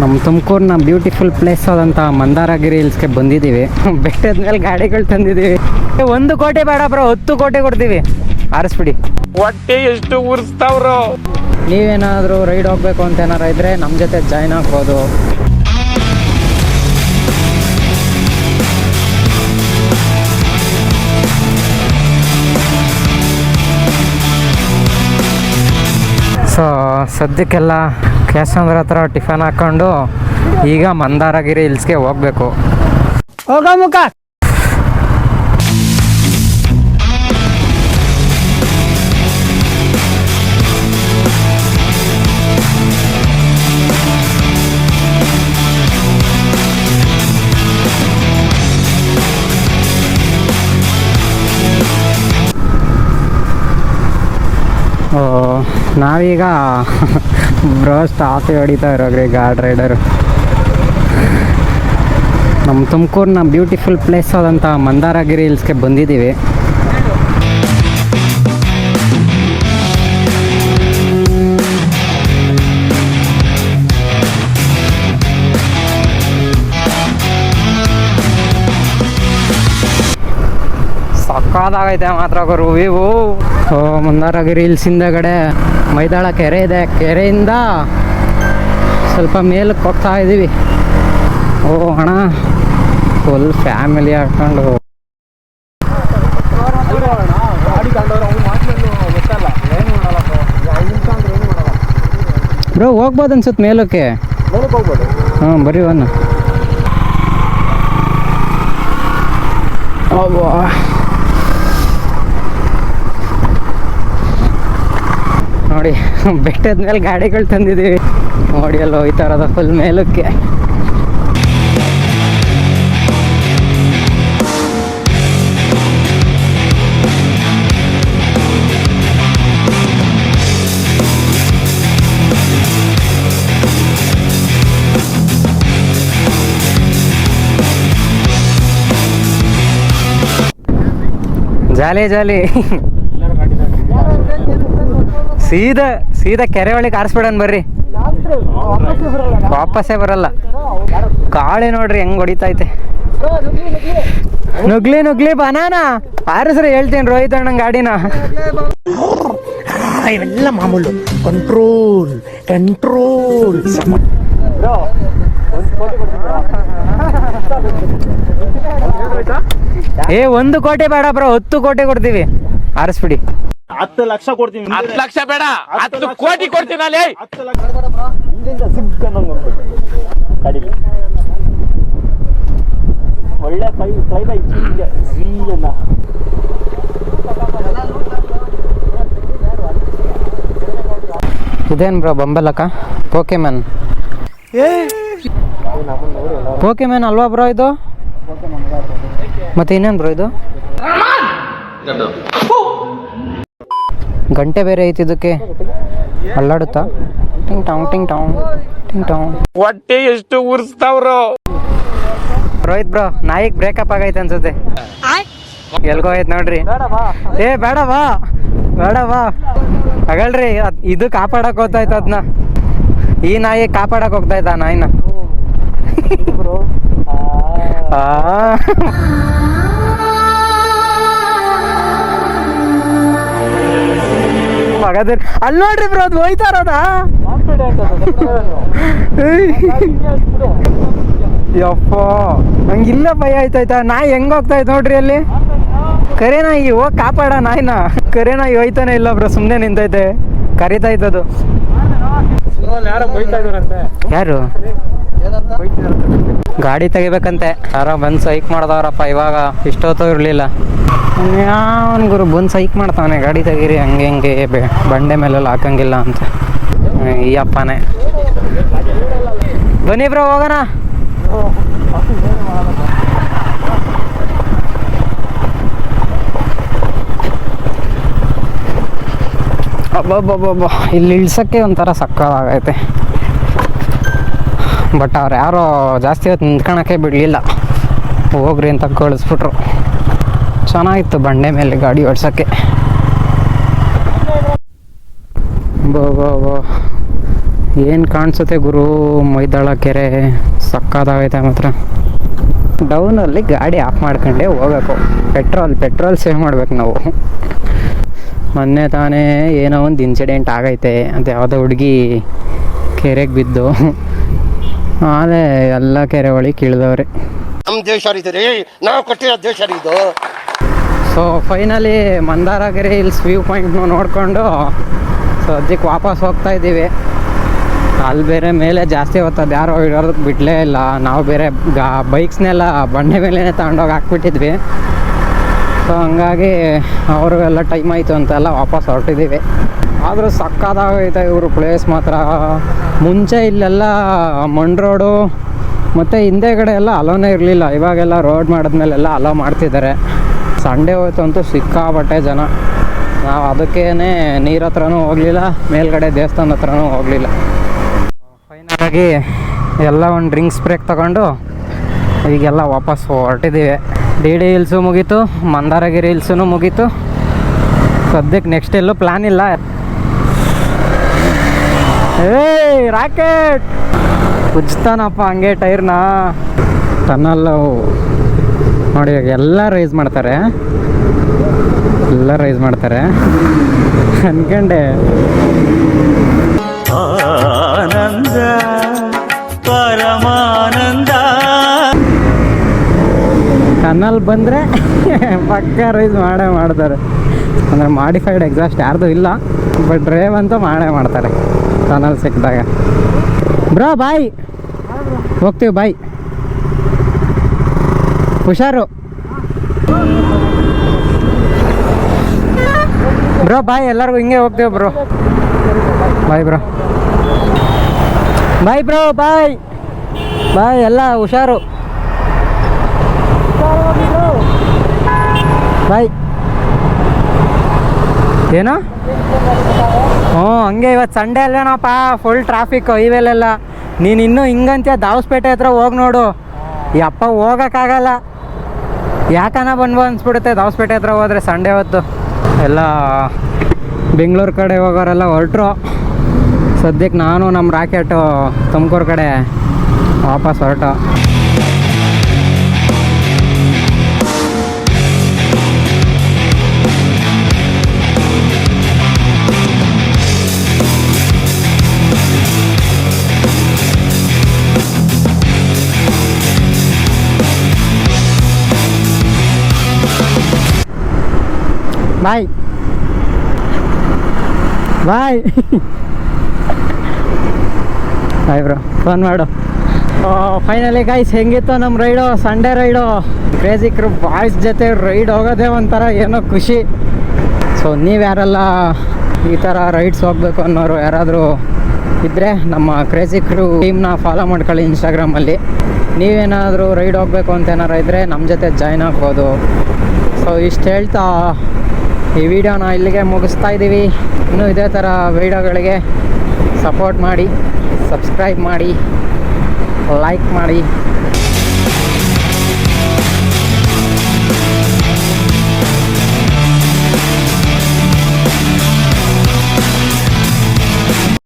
ನಮ್ಮ ತುಮಕೂರಿನ beautiful place ಆದಂಥ ಮಂದಾರಗಿರಿ ಹಿಲ್ಸ್ಗೆ ಬಂದಿದ್ದೀವಿ. ಬೆಟ್ಟದ ಮೇಲೆ ಗಾಡಿಗಳು ತಂದಿದ್ದೀವಿ. 1 ಕೋಟಿ ಬೇಡ ಬ್ರೋ, 10 ಕೋಟಿ ಕೊಡ್ತೀವಿ, ಆರಿಸ್ಬಿಡಿ. ಹೊಟ್ಟೆ ಎಷ್ಟು ಉರ್ಸ್ತಾವ್ರು. ನೀವೇನಾದರೂ ರೈಡ್ ಹೋಗ್ಬೇಕು ಅಂತ ಏನಾರು ಇದ್ರೆ ನಮ್ಮ ಜೊತೆ ಜಾಯ್ನ್ ಆಗ್ಬೋದು. ಸೊ ಸದ್ಯಕ್ಕೆಲ್ಲ ಕ್ಯಾಸಂದ್ರ ಹತ್ರ ಟಿಫನ್ ಹಾಕ್ಕೊಂಡು ಈಗ ಮಂದಾರಗಿರಿ ಹಿಲ್ಸ್ಗೆ ಹೋಗ್ಬೇಕು. ಹೋಗ ಮುಖ. ನಾವೀಗ ಬ್ರೋ ಸ್ಟಾಪ್ ಹೊಡಿತಾ ಇರೋಗ್ರಿ ಗಾರ್ಡ್ ರೈಡರು. ನಮ್ಮ ತುಮಕೂರಿನ ಬ್ಯೂಟಿಫುಲ್ ಪ್ಲೇಸ್ ಆದಂಥ ಮಂದಾರಗಿರಿ ಹಿಲ್ಸ್ಗೆ ಬಂದಿದ್ದೀವಿ. ಸಕ್ಕದಾಗೈತೆ ಮಾತ್ರ ಗುರು ವ್ಯೂ. ಮಂದಾರಗಿರಿ ಹಿಲ್ಸ್ ಹಿಂದಗಡೆ ಮೈದಾಳ ಕೆರೆ ಇದೆ. ಕೆರೆಯಿಂದ ಸ್ವಲ್ಪ ಮೇಲಕ್ಕೆ ಹೋಗ್ತಾ ಇದ್ದೀವಿ. ಅಣ್ಣ ಫುಲ್ ಫ್ಯಾಮಿಲಿ ಹಾಕೊಂಡು ಬ್ರೋ ಹೋಗ್ಬೋದು ಅನ್ಸುತ್ತೆ ಮೇಲಕ್ಕೆ. ಹಾಂ ಬರೀ ಒನ್ ನೋಡಿ, ಬೆಟ್ಟದ ಮೇಲೆ ಗಾಡಿಗಳು ತಂದಿದ್ದೀವಿ. ನೋಡಿ ಅಲ್ಲಿ ಹೋಯ್ತಾ ಇರೋದು ಫುಲ್ ಮೇಲಕ್ಕೆ. ಜಾಲಿ ಜಾಲಿ. ಸೀದಾ ಕೆರೆ ಒಳಗೆ ಆರಿಸ್ಬಿಡೋಣ ಬರ್ರಿ, ವಾಪಸ್ಸೇ ಬರಲ್ಲ. ಗಾಳಿ ನೋಡ್ರಿ ಹೆಂಗ್ ಹೊಡಿತೈತೆ. ನುಗ್ಲಿ ಬನಾನ ಆರಿಸ್ರಿ ಹೇಳ್ತೀನಿ ರೋಹಿತ್ ಅಣ್ಣಂಗೆ ಗಾಡಿನ. ಇವೆಲ್ಲ ಮಾಮೂಲು. ಕಂಟ್ರೋಲ್ 1 ಕೋಟಿ ಬೇಡ ಬ್ರೋ, 10 ಕೋಟಿ ಕೊಡ್ತೀವಿ, ಆರಿಸ್ಬಿಡಿ. 10 ಲಕ್ಷ ಕೊಡ್ತೀನಿ. 10 ಲಕ್ಷ ಬೇಡ, 10 ಕೋಟಿ ಕೊಡ್ತೀನಿ. ಅಲ್ಲಿ 10 ಲಕ್ಷ ಒಳ್ಳೆ ಇದೇನು ಬ್ರೋ ಬಂಬಲಕ್ಕ? ಪೋಕೆಮನ್ ಅಲ್ವಾ ಬ್ರೋ ಇದು? ಮತ್ತೆ ಇನ್ನೇನು ಬ್ರೋ ಇದು? ಗಂಟೆ ಬೇರೆ ಐತಿ ಇದಕ್ಕೆ, ಅಲ್ಲಾಡುತ್ತಾ? ಟಿಂಗ್ ಟಾಂಗ್. ಹೊಟ್ಟೆ ಎಷ್ಟು ಉರ್ಸ್ತಾವ್ರು. ರೋಹಿತ್ ಬ್ರೋ, ನಾಯಿಗೆ ಬ್ರೇಕಪ್ ಆಗೈತೆ ಅನ್ಸುತ್ತೆ. ಎಲ್ಗೋ ಆಯ್ತು ನೋಡ್ರಿ. ಬೇಡ ಬಾ ಹಾಗಲ್ರಿ, ಇದು ಕಾಪಾಡಕ್ ಹೋಗ್ತಾಯ್ತು ಅದನ್ನ. ಈ ನಾಯಿ ಕಾಪಾಡಕ್ ಹೋಗ್ತಾಯ್ತ ನಾಯಿನ. ಅಲ್ಲಿ ನೋಡ್ರಿ ಬ್ರೋ, ಅದು ಹೋಯ್ತಾ ಇರೋದಾ? ಯಪ್ಪ, ನಂಗಿಲ್ಲ ಭಯ ಆಯ್ತಾಯ್ತಾ. ನಾಯಿ ಹೆಂಗ್ ಹೋಗ್ತಾಯ್ತು ನೋಡ್ರಿ ಅಲ್ಲಿ. ಕರೆ ನಾಯಿ ಹೋಗಿ ಕಾಪಾಡ ನಾಯಿನ. ಕರೆ ನಾಯಿ ಹೋಯ್ತಾನೆ ಇಲ್ಲ ಬ್ರೋ, ಸುಮ್ಮನೆ ನಿಂತೈತೆ, ಕರಿತಾಯ್ತದು. ಯಾರು ಗಾಡಿ ತೆಗಿಬೇಕಂತೆ ಯಾರೋ ಬಂದು ಸೈಕ್ ಮಾಡ್ದವ್ರಪ್ಪ. ಇವಾಗ ಇಷ್ಟೊತ್ತು ಇರಲಿಲ್ಲ. ಯಾವನ್ ಗುರು ಬಂದು ಸೈಕ್ ಮಾಡ್ತಾವನೆ, ಗಾಡಿ ತೆಗೀರಿ ಹಂಗೆ ಬಂಡೆ ಮೇಲೆಲ್ಲ ಹಾಕಂಗಿಲ್ಲ ಅಂತ. ಈ ಅಪ್ಪನೇ. ಬನ್ನಿ ಬ್ರೋ ಹೋಗೋಣ. ಅಬ್ಬಬ್ಬಬ್ಬ, ಇಲ್ಲಿ ಇಳ್ಸೋಕ್ಕೆ ಒಂಥರ ಸಕ್ಕತ್ತಾಗೈತೆ. ಬಟ್ ಅವ್ರು ಯಾರೋ ಜಾಸ್ತಿ ಹೊತ್ತು ನಿಂತ್ಕೊಳಕ್ಕೆ ಬಿಡಲಿಲ್ಲ, ಹೋಗ್ರಿ ಅಂತ ಕಳಿಸ್ಬಿಟ್ರು. ಚೆನ್ನಾಗಿತ್ತು ಬಂಡೆ ಮೇಲೆ ಗಾಡಿ ಓಡ್ಸೋಕ್ಕೆ. ಏನು ಕಾಣಿಸುತ್ತೆ ಗುರು, ಮೈದಾಳ ಕೆರೆ ಸಕ್ಕದಾಗೈತೆ ಮಾತ್ರ. ಡೌನಲ್ಲಿ ಗಾಡಿ ಆಫ್ ಮಾಡ್ಕೊಂಡೆ ಹೋಗ್ಬೇಕು. ಪೆಟ್ರೋಲ್ ಸೇವ್ ಮಾಡ್ಬೇಕು ನಾವು. ಮೊನ್ನೆ ತಾನೇ ಏನೋ ಒಂದು ಇನ್ಸಿಡೆಂಟ್ ಆಗೈತೆ ಅಂತ, ಯಾವುದೋ ಹುಡುಗಿ ಕೆರೆಗೆ ಬಿದ್ದು ಆಮೇಲೆ ಎಲ್ಲ ಕೆರೆ ಒಳಗೆ ಕೀಳ್ದವ್ರೆ. ನಮ್ಮ ದೇಶ ರೀ, ನಾವು ಕಟ್ಟಿರೋ ದೇಶ ಇದು. So finally Mandaragiri hills view ಪಾಯಿಂಟ್ನು ನೋಡಿಕೊಂಡು ಸದ್ಯಕ್ಕೆ ವಾಪಸ್ ಹೋಗ್ತಾ ಇದ್ದೀವಿ. ಅಲ್ಲಿ ಬೇರೆ ಮೇಲೆ ಜಾಸ್ತಿ ಹೊತ್ತದ್ದು ಯಾರೋ ಇಡೋದಕ್ಕೆ ಬಿಡಲೇ ಇಲ್ಲ. ನಾವು ಬೇರೆ ಬೈಕ್ಸ್ನೆಲ್ಲ ಬಂಡೆ ಮೇಲೇ ತಗೊಂಡೋಗಿ ಹಾಕ್ಬಿಟ್ಟಿದ್ವಿ. ಸೊ ಹಂಗಾಗಿ ಅವರು ಎಲ್ಲ ಟೈಮ್ ಆಯಿತು ಅಂತೆಲ್ಲ ವಾಪಸ್ ಹೊರಟಿದ್ದೀವಿ. ಆದರೂ ಸಕ್ಕದಾಗೈತೆ ಇವರು ಪ್ಲೇಸ್ ಮಾತ್ರ. ಮುಂಚೆ ಇಲ್ಲೆಲ್ಲ ಮಣ್ಣು ರೋಡು ಮತ್ತು ಹಿಂದೆಗಡೆ ಎಲ್ಲ ಅಲೋನೇ ಇರಲಿಲ್ಲ. ಇವಾಗೆಲ್ಲ ರೋಡ್ ಮಾಡಿದ್ಮೇಲೆಲ್ಲ ಅಲೋ ಮಾಡ್ತಿದ್ದಾರೆ. ಸಂಡೇ ಹೋಯ್ತಂತೂ ಸಿಕ್ಕಾಬಟ್ಟೆ ಜನ. ನಾವು ಅದಕ್ಕೇ ನೀರ ಹತ್ರನೂ ಹೋಗಲಿಲ್ಲ, ಮೇಲ್ಗಡೆ ದೇವಸ್ಥಾನ ಹತ್ರನೂ ಹೋಗಲಿಲ್ಲ. ಫೈನಲಾಗಿ ಎಲ್ಲ ಒಂದು ಡ್ರಿಂಕ್ಸ್ ಬ್ರೇಕ್ ತಗೊಂಡು ಈಗೆಲ್ಲ ವಾಪಸ್ ಹೊರಟಿದ್ದೀವಿ. ಡಿ ಹಿಲ್ಸು ಮುಗೀತು, ಮಂದಾರಗಿರಿ ಹಿಲ್ಸೂ ಮುಗೀತು. ಸದ್ಯಕ್ಕೆ ನೆಕ್ಸ್ಟ್ ಎಲ್ಲೂ ಪ್ಲ್ಯಾನ್ ಇಲ್ಲ. ಏಯ್ ರಾಕೆಟ್ ಉಜ್ತಾನಪ್ಪ ಹಂಗೆ ಟೈರ್ನ. ಟನ್ನಲ್ಲು ನೋಡಿ ಎಲ್ಲ ರೈಸ್ ಮಾಡ್ತಾರೆ ಅನ್ಕಂಡೆ. ಆನಂದ ಪರಮಾನಂದ. ಟನ್ನಲ್ ಬಂದರೆ ಪಕ್ಕ ರೈಸ್ ಮಾಡ್ತಾರೆ. ಅಂದರೆ ಮಾಡಿಫೈಡ್ ಎಕ್ಸಾಸ್ಟ್ ಯಾರ್ದು ಇಲ್ಲ, ಬಟ್ ಡ್ರೈವ್ ಅಂತೂ ಮಾಡ್ತಾರೆ ಟನಲ್ ಸಿಕ್ಕಿದಾಗ. ಬ್ರೋ ಬಾಯ್, ಹೋಗ್ತೀವಿ ಬಾಯ್, ಹುಷಾರು ಬ್ರೋ ಬಾಯ್. ಎಲ್ಲರಿಗೂ ಹಿಂಗೆ ಹೋಗ್ತೀವಿ ಬ್ರೋ. ಬಾಯ್ ಬ್ರೋ, ಬಾಯ್ ಎಲ್ಲ ಹುಷಾರು. ಬಾಯ್. ಏನು? ಹ್ಞೂ ಹಂಗೆ ಇವತ್ತು ಸಂಡೇ ಅಲ್ಲೇನಪ್ಪ, ಫುಲ್ ಟ್ರಾಫಿಕ್ ಹೈವೇಲೆಲ್ಲ. ನೀನು ಇನ್ನೂ ಹಿಂಗಂತ್ಯ ದಾವಸ್ಪೇಟೆ ಹತ್ರ ಹೋಗಿ ನೋಡು, ಯಪ್ಪ ಹೋಗೋಕ್ಕಾಗಲ್ಲ. ಯಾಕನ ಬಂದು ಅನ್ಸ್ಬಿಡುತ್ತೆ ದಾವಸ್ಪೇಟೆ ಹತ್ರ ಹೋದರೆ ಸಂಡೇ ಹೊತ್ತು. ಎಲ್ಲ ಬೆಂಗಳೂರು ಕಡೆ ಹೋಗೋರೆಲ್ಲ ಹೊರಟ್ರು. ಸದ್ಯಕ್ಕೆ ನಾನು ನಮ್ಮ ರಾಕೆಟು ತುಮಕೂರು ಕಡೆ ವಾಪಸ್ ಹೊರಟು. ಬಾಯ್ ಬಾಯ್ ಬಾಯ್ ಬ್ರೋ, ಫೋನ್ ಮಾಡು. ಫೈನಲಿ ಗೈಸ್, ಹೆಂಗಿತ್ತು ನಮ್ಮ ರೈಡು, ಸಂಡೇ ರೈಡು. ಕ್ರೇಜಿ ಕ್ರೂ ಬಾಯ್ಸ್ ಜೊತೆ ರೈಡ್ ಹೋಗೋದೇ ಒಂಥರ ಏನೋ ಖುಷಿ. ಸೊ ನೀವು ಯಾರೆಲ್ಲ ಈ ಥರ ರೈಡ್ಸ್ ಹೋಗ್ಬೇಕು ಅನ್ನೋರು ಯಾರಾದರೂ ಇದ್ದರೆ ನಮ್ಮ ಕ್ರೇಜಿ ಕ್ರೂ ಟೀಮ್ನ ಫಾಲೋ ಮಾಡ್ಕೊಳ್ಳಿ ಇನ್ಸ್ಟಾಗ್ರಾಮಲ್ಲಿ. ನೀವೇನಾದರೂ ರೈಡ್ ಹೋಗಬೇಕು ಅಂತ ಏನಾರು ಇದ್ದರೆ ನಮ್ಮ ಜೊತೆ ಜಾಯ್ನ್ ಆಗ್ಬೋದು. ಸೊ ಇಷ್ಟು ಹೇಳ್ತಾ ಈ ವಿಡಿಯೋನ ಇಲ್ಲಿಗೆ ಮುಗಿಸ್ತಾ ಇದ್ದೀವಿ. ಇನ್ನೂ ಇದೇ ಥರ ವಿಡಿಯೋಗಳಿಗೆ ಸಪೋರ್ಟ್ ಮಾಡಿ, ಸಬ್ಸ್ಕ್ರೈಬ್ ಮಾಡಿ, ಲೈಕ್ ಮಾಡಿ.